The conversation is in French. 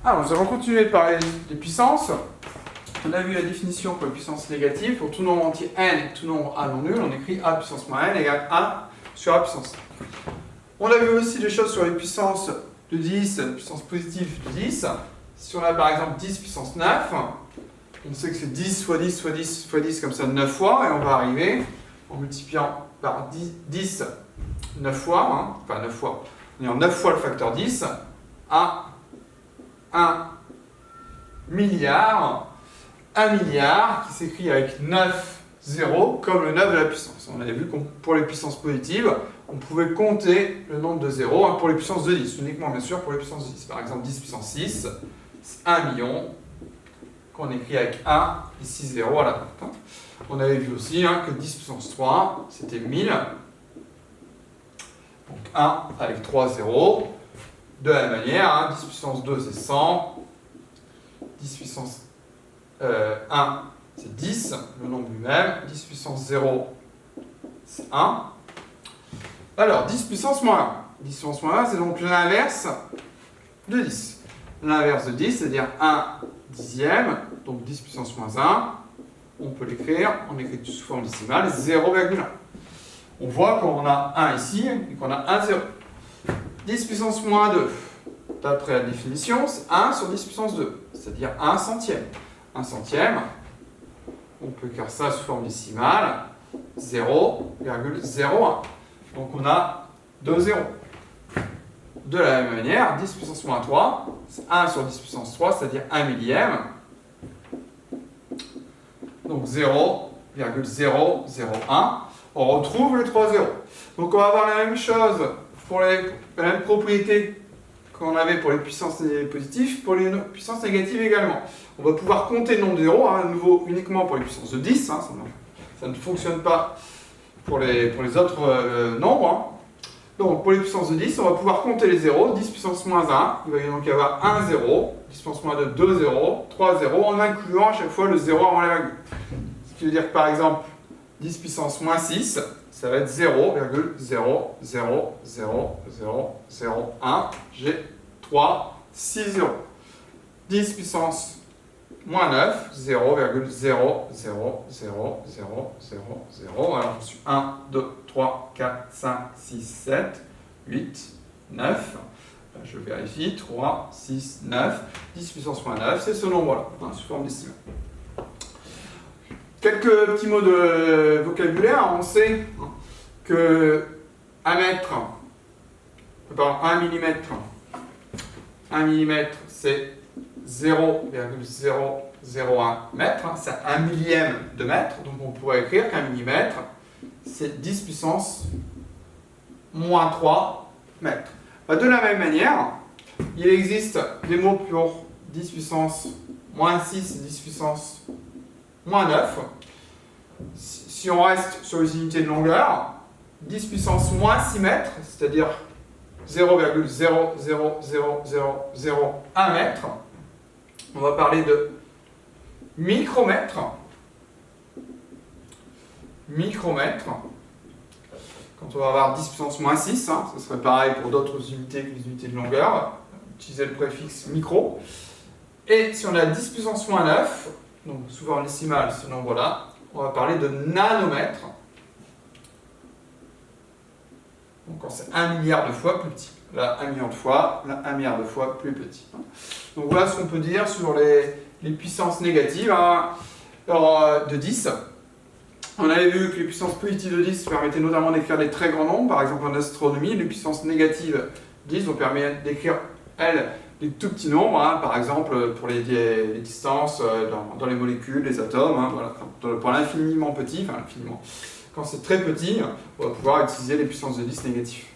Alors, nous allons continuer de parler des puissances. On a vu la définition pour les puissances négatives. Pour tout nombre entier n, tout nombre a non nul, on écrit a puissance moins n égale 1 sur a puissance n. On a vu aussi des choses sur les puissances de 10, puissance positive de 10. Si on a par exemple 10 puissance 9, on sait que c'est 10 fois 10 fois 10 fois 10 comme ça 9 fois, et on va arriver en multipliant par 10 9 fois, enfin 9 fois, en ayant 9 fois le facteur 10 à 1 milliard qui s'écrit avec 9 zéros comme le 9 de la puissance. On avait vu que pour les puissances positives, on pouvait compter le nombre de zéros pour les puissances de 10, uniquement bien sûr pour les puissances de 10. Par exemple 10 puissance 6, c'est 1 million qu'on écrit avec 1 et 6 zéros à la fin. On avait vu aussi que 10 puissance 3, c'était 1000. Donc 1 avec 3 zéros. De la même manière, 10 puissance 2 c'est 100. 10 puissance 1 c'est 10, le nombre lui-même. 10 puissance 0 c'est 1. Alors 10 puissance moins 1. 10 puissance moins 1 c'est donc l'inverse de 10. L'inverse de 10 c'est-à-dire 1 dixième, donc 10 puissance moins 1. On peut l'écrire, on écrit sous forme décimale, 0,1. On voit qu'on a 1 ici et qu'on a 1, 0. 10 puissance moins 2, d'après la définition, c'est 1 sur 10 puissance 2, c'est-à-dire 1 centième. 1 centième, on peut écrire ça sous forme décimale, 0,01. Donc on a 2 zéros. De la même manière, 10 puissance moins 3, c'est 1 sur 10 puissance 3, c'est-à-dire 1 millième. Donc 0,001. On retrouve les 3 zéros. Donc on va avoir la même chose pour la même propriété qu'on avait pour les puissances positives, pour les puissances négatives également. On va pouvoir compter le nombre de zéros, à nouveau uniquement pour les puissances de 10, ça ne fonctionne pas pour les autres nombres. Donc pour les puissances de 10, on va pouvoir compter les zéros, 10 puissance moins 1, il va donc y avoir 1 zéro, 10 puissance moins 2, 2 zéros, 3 zéros, en incluant à chaque fois le zéro avant la virgule. Ce qui veut dire que par exemple, 10 puissance moins 6, ça va être 0,0000001, j'ai 3, 6 zéros. 10 puissance moins 9, 0,0000000. Alors je suis 1, 2, 3, 4, 5, 6, 7, 8, 9. Je vérifie, 3, 6, 9. 10 puissance moins 9, c'est ce nombre-là, sous forme décimale. Quelques petits mots de vocabulaire. On sait que 1 millimètre, c'est 0,001 mètre, c'est 1 millième de mètre, donc on pourrait écrire qu'un millimètre, c'est 10 puissance moins 3 mètres. De la même manière, il existe des mots pour 10 puissance moins 6 et 10 puissance moins 9. Si on reste sur les unités de longueur, 10 puissance moins 6 mètres, c'est-à-dire 0,00001 mètre. On va parler de micromètre. Quand on va avoir 10 puissance moins 6, ce serait pareil pour d'autres unités que les unités de longueur. Utiliser le préfixe micro. Et si on a 10 puissance moins 9, donc souvent en décimale ce nombre-là, on va parler de nanomètre. Donc quand c'est 1 milliard de fois plus petit. Là, 1 million de fois, là, 1 milliard de fois plus petit. Donc voilà ce qu'on peut dire sur les puissances négatives de 10. On avait vu que les puissances positives de 10 permettaient notamment d'écrire des très grands nombres. Par exemple en astronomie, les puissances négatives 10 nous permettent d'écrire, elles, des tout petits nombres. Par exemple pour les distances dans les molécules, les atomes. Voilà. Pour l'infiniment petit, quand c'est très petit, on va pouvoir utiliser les puissances de 10 négatives.